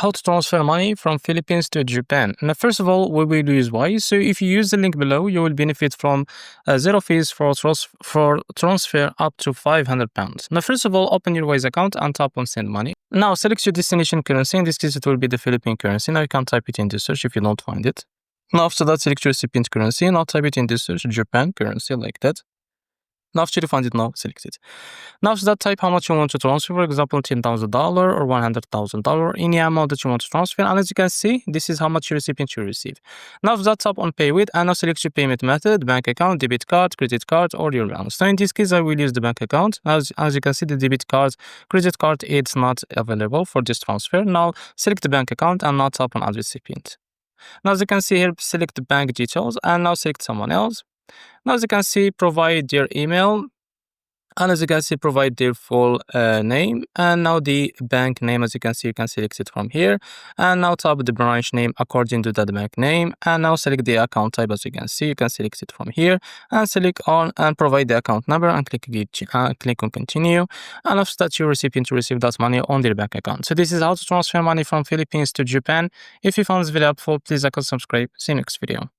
how to transfer money from Philippines to Japan. Now, first of all, we will use Wise. So if you use the link below, you will benefit from zero fees for transfer up to £500. Now, first of all, open your Wise account and tap on send money. Now, select your destination currency. In this case, it will be the Philippine currency. Now, you can type it in the search if you don't find it. Now, after that, select your recipient currency. Now, type it in the search Japan currency like that. Now, after you find it, now select it. Now, after that, type how much you want to transfer. For example, $10,000 or $100,000, any amount that you want to transfer. And as you can see, this is how much your recipient will receive. Now, after that, tap on Pay With, and now select your payment method: bank account, debit card, credit card, or your balance. So in this case, I will use the bank account. As you can see, the debit card, credit card, it's not available for this transfer. Now, select the bank account and now tap on Add Recipient. Now, as you can see here, select the bank details and now select someone else. Now, as you can see, provide their email, and as you can see, provide their full name, and now the bank name. As you can see, you can select it from here, and now tap the branch name according to that bank name, and now select the account type. As you can see, you can select it from here, and select on and provide the account number, and click on continue, and after that, your recipient will receive that money on their bank account. So this is how to transfer money from Philippines to Japan. If you found this video helpful, please like and subscribe. See you next video.